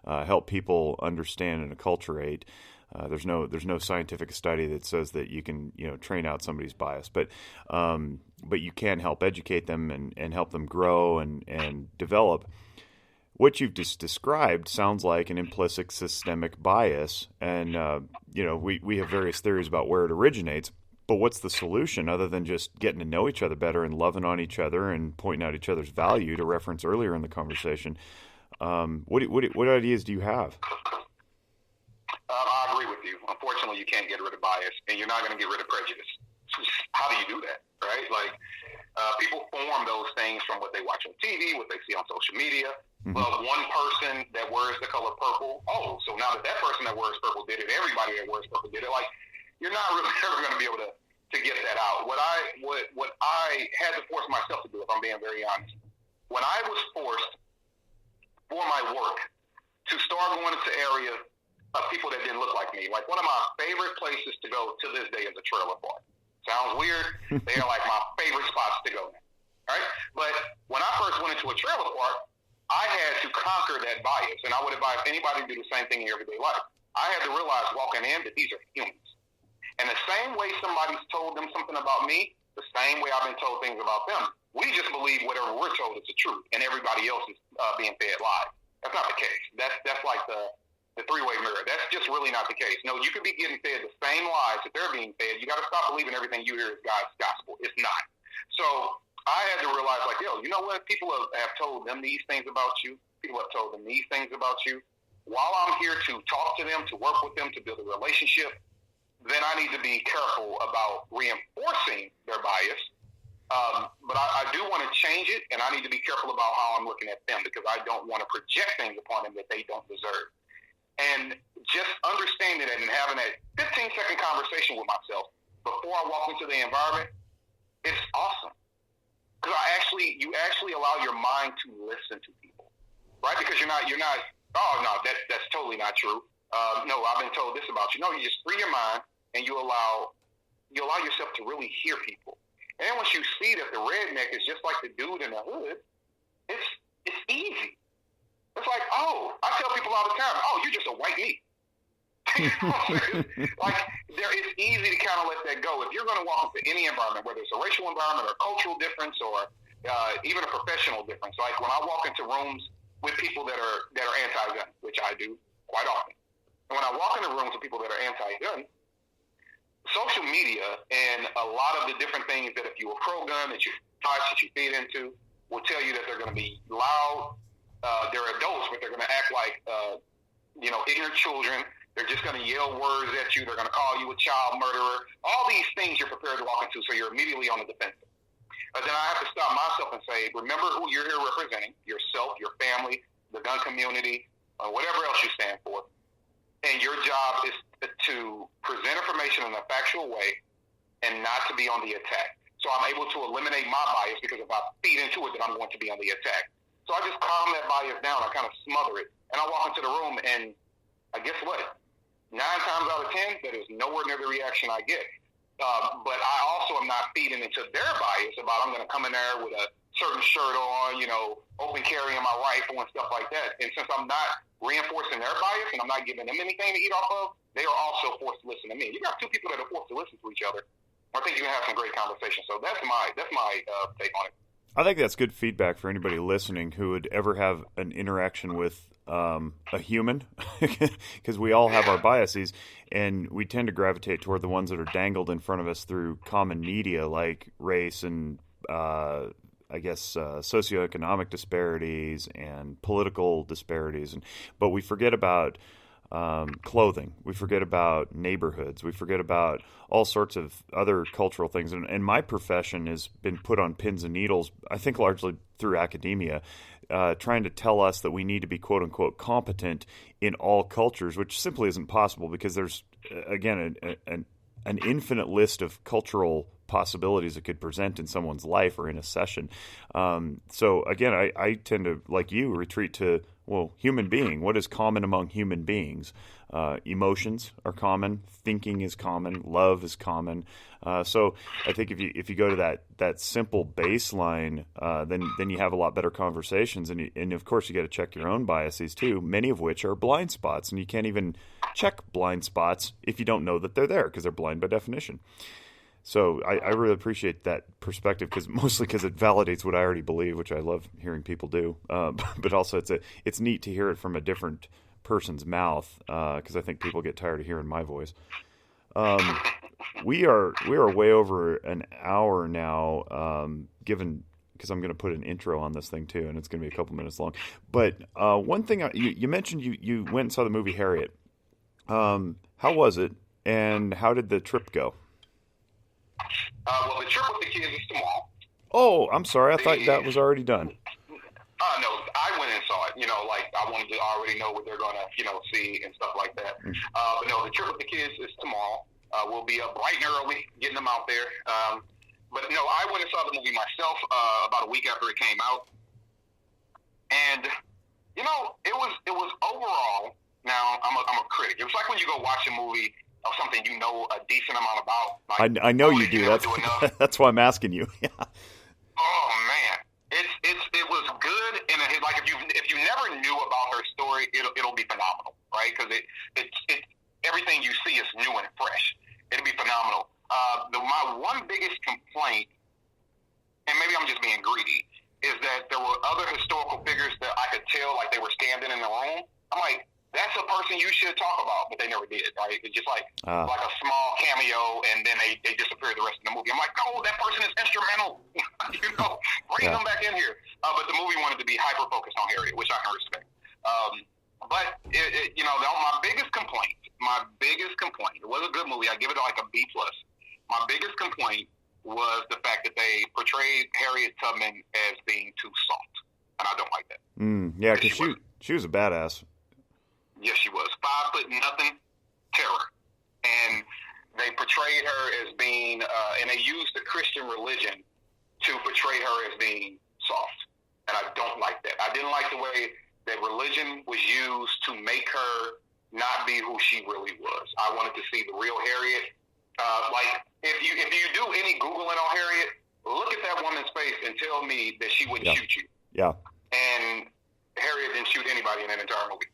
help people understand and acculturate. There's no scientific study that says that you can train out somebody's bias, but you can help educate them and help them grow and develop. What you've just described sounds like an implicit systemic bias, and we have various theories about where it originates. But what's the solution other than just getting to know each other better and loving on each other and pointing out each other's value? To reference earlier in the conversation, what ideas do you have? I agree with you. Unfortunately, you can't get rid of bias, and you're not going to get rid of prejudice. How do you do that, right? Like, people form those things from what they watch on TV, what they see on social media. Mm-hmm. Well, one person that wears the color purple, so now that person that wears purple did it, everybody that wears purple did it. Like, you're not really ever going to be able to get that out. What I had to force myself to do, if I'm being very honest, when I was forced for my work to start going into areas of people that didn't look like me. Like, one of my favorite places to go to this day is a trailer park. Sounds weird. They are like my favorite spots to go in. Right? But when I first went into a trailer park, I had to conquer that bias. And I would advise anybody to do the same thing in your everyday life. I had to realize walking in that these are humans. And the same way somebody's told them something about me, the same way I've been told things about them. We just believe whatever we're told is the truth, and everybody else is being fed lies. That's not the case. That's like the three-way mirror. That's just really not the case. No, you could be getting fed the same lies that they're being fed. You got to stop believing everything you hear is God's gospel. It's not. So I had to realize, like, you know what? People have told them these things about you. People have told them these things about you. While I'm here to talk to them, to work with them, to build a relationship, then I need to be careful about reinforcing their bias. But I do want to change it, and I need to be careful about how I'm looking at them, because I don't want to project things upon them that they don't deserve. And just understanding that and having that 15-second conversation with myself before I walk into the environment, it's awesome. Because you actually allow your mind to listen to people, right? Because you're not, oh, no, that's totally not true. No, I've been told this about you. No, you just free your mind and you allow yourself to really hear people. And then once you see that the redneck is just like the dude in the hood, it's easy. It's like, I tell people all the time, you're just a white meat. Like, it's easy to kind of let that go. If you're going to walk into any environment, whether it's a racial environment or a cultural difference or even a professional difference, like when I walk into rooms with people that are anti-gun, which I do quite often, and when I walk into rooms with people that are anti-gun, social media and a lot of the different things that if you were pro-gun, that you touch, that you feed into, will tell you that they're going to be loud. They're adults, but they're going to act like, ignorant children. They're just going to yell words at you. They're going to call you a child murderer. All these things you're prepared to walk into, so you're immediately on the defensive. But then I have to stop myself and say, remember who you're here representing, yourself, your family, the gun community, whatever else you stand for. And your job is to present information in a factual way and not to be on the attack. So I'm able to eliminate my bias, because if I feed into it, then I'm going to be on the attack. So I just calm that bias down. I kind of smother it. And I walk into the room, and guess what? 9 times out of 10, that is nowhere near the reaction I get. But I also am not feeding into their bias about I'm going to come in there with a certain shirt on, open carrying my rifle and stuff like that. And since I'm not reinforcing their bias and I'm not giving them anything to eat off of, they are also forced to listen to me. You got two people that are forced to listen to each other. I think you can have some great conversation. So that's my take on it. I think that's good feedback for anybody listening who would ever have an interaction with a human, because we all have our biases, and we tend to gravitate toward the ones that are dangled in front of us through common media like race and socioeconomic disparities and political disparities, but we forget about clothing. We forget about neighborhoods. We forget about all sorts of other cultural things. And my profession has been put on pins and needles, I think largely through academia, trying to tell us that we need to be quote unquote competent in all cultures, which simply isn't possible, because there's, again, an infinite list of cultural possibilities that could present in someone's life or in a session. So again, I tend to, like you, retreat to well, human being. What is common among human beings? Emotions are common. Thinking is common. Love is common. So I think if you go to that simple baseline, then you have a lot better conversations. And of course, you got to check your own biases too, many of which are blind spots. And you can't even check blind spots if you don't know that they're there because they're blind by definition. So I really appreciate that perspective mostly because it validates what I already believe, which I love hearing people do. But also it's neat to hear it from a different person's mouth because I think people get tired of hearing my voice. We are way over an hour now, given because I'm going to put an intro on this thing too, and it's going to be a couple minutes long. But one thing you mentioned you went and saw the movie Harriet. How was it, and how did the trip go? Well, the trip with the kids is tomorrow. Oh, I'm sorry. I thought that was already done. No, I went and saw it. Like I wanted to already know what they're going to, see and stuff like that. But no, the trip with the kids is tomorrow. We'll be up bright and early, getting them out there. But no, I went and saw the movie myself about a week after it came out, and it was overall. Now I'm a critic. It was like when you go watch a movie of something you know a decent amount about. Like, I know you do. That's why I'm asking you. Yeah. Oh man, it was good, and like if you never knew about her story, it'll be phenomenal, right? Because it everything you see is new and fresh. It'll be phenomenal. My one biggest complaint, and maybe I'm just being greedy, is that there were other historical figures that I could tell like they were standing in the room. I'm like, that's a person you should talk about, but they never did, right? It's just like a small cameo, and then they disappeared the rest of the movie. I'm like, no, that person is instrumental. Bring them back in here. But the movie wanted to be hyper-focused on Harriet, which I can respect. But, my biggest complaint, it was a good movie. I give it like a B+. My biggest complaint was the fact that they portrayed Harriet Tubman as being too soft, and I don't like that. Yeah, because she was a badass. Yes, she was. 5'0", terror. And they portrayed her as being, and they used the Christian religion to portray her as being soft. And I don't like that. I didn't like the way that religion was used to make her not be who she really was. I wanted to see the real Harriet. If you do any Googling on Harriet, look at that woman's face and tell me that she wouldn't shoot you. Yeah. And Harriet didn't shoot anybody in that entire movie.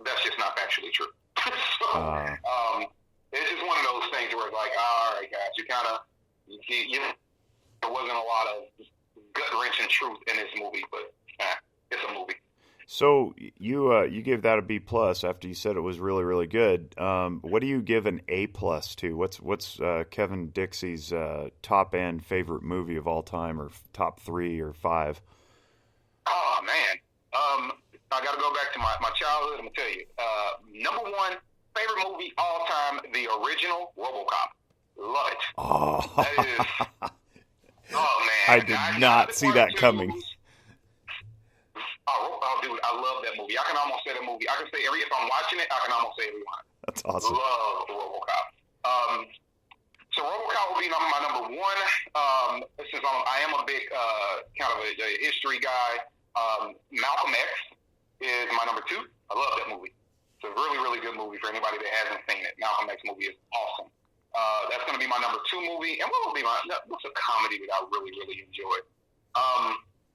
That's just not factually true. It's just one of those things where it's like, all right, guys, there wasn't a lot of gut-wrenching truth in this movie, but it's a movie. So you gave that a B+ after you said it was really, really good. What do you give an A+ to? What's Kevin Dixie's top end favorite movie of all time, or top 3 or 5? Oh man. I got to go back to my childhood. I'm going to tell you. Number 1 favorite movie all time, the original RoboCop. Love it. Oh. That is, man. I did not see that coming. Oh, dude, I love that movie. I can almost say that movie. I can say if I'm watching it, I can almost say every line. That's awesome. Love RoboCop. So RoboCop will be my number 1. Since I am a big kind of a history guy, Malcolm X is my number 2. I love that movie. It's a really, really good movie for anybody that hasn't seen it. Malcolm X movie is awesome. That's going to be my number 2 movie. And what's a comedy that I really, really enjoy?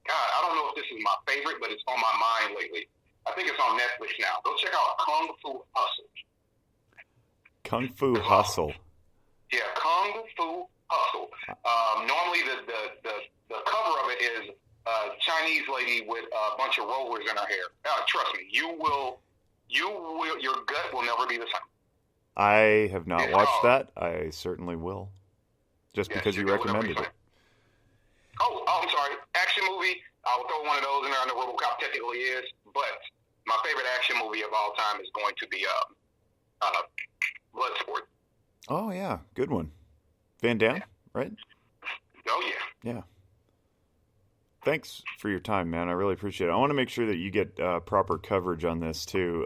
God, I don't know if this is my favorite, but it's on my mind lately. I think it's on Netflix now. Go check out Kung Fu Hustle. Kung Fu Hustle. Yeah, Kung Fu Hustle. Normally the cover of it is a Chinese lady with a bunch of rollers in her hair. Trust me, your gut will never be the same. I have not watched that. I certainly will. Just because you recommended it. Oh, I'm sorry. Action movie. I'll throw one of those in there. I know RoboCop technically is, but my favorite action movie of all time is going to be Bloodsport. Oh yeah, good one. Van Damme, right? Oh yeah. Yeah. Thanks for your time, man. I really appreciate it. I want to make sure that you get proper coverage on this too.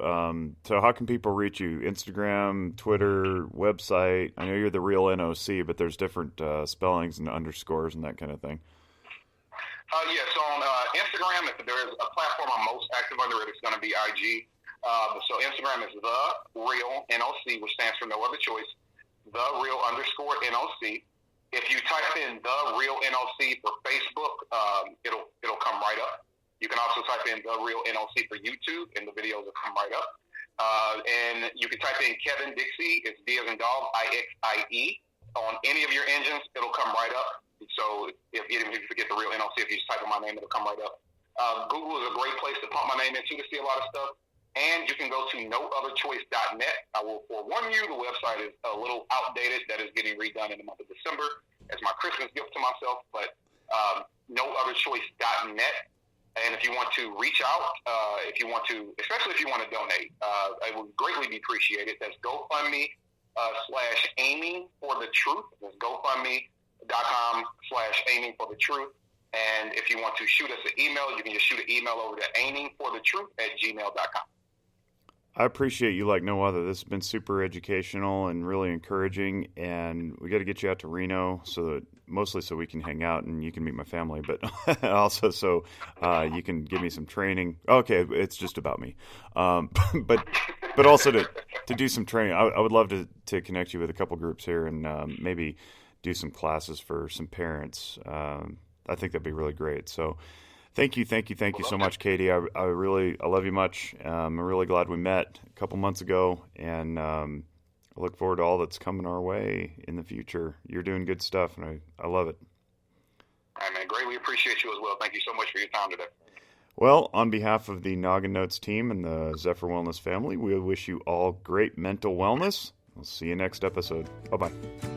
So how can people reach you? Instagram, Twitter, website? I know you're the real NOC, but there's different spellings and underscores and that kind of thing. So on Instagram, there is a platform I'm most active under it is going to be IG. So Instagram is the real NOC, which stands for no other choice. The real _NOC. If you type in the real NOC for Facebook, it'll come right up. You can also type in the real NOC for YouTube, and the videos will come right up. And you can type in Kevin Dixie. It's D as in dog, IXIE. On any of your engines, it'll come right up. So even if you forget the real NOC, if you just type in my name, it'll come right up. Google is a great place to pump my name into to see a lot of stuff. And you can go to nootherchoice.net. I will forewarn you, the website is a little outdated. That is getting redone in the month of December as my Christmas gift to myself. But nootherchoice.net. And if you want to reach out, especially if you want to donate, it would greatly be appreciated. That's GoFundMe/aiming for the truth. That's GoFundMe.com/aiming for the truth. And if you want to shoot us an email, you can just shoot an email over to aimingforthetruth@gmail.com. I appreciate you like no other. This has been super educational and really encouraging, and we got to get you out to Reno mostly so we can hang out and you can meet my family, but also so you can give me some training. Okay, it's just about me, but also to do some training. I would love to connect you with a couple groups here and maybe do some classes for some parents. I think that'd be really great. So. Thank you so much, Katie. I love you much. I'm really glad we met a couple months ago, and I look forward to all that's coming our way in the future. You're doing good stuff, and I love it. All right, man. Greatly appreciate you as well. Thank you so much for your time today. Well, on behalf of the Noggin Notes team and the Zephyr Wellness family, we wish you all great mental wellness. We'll see you next episode. Bye-bye.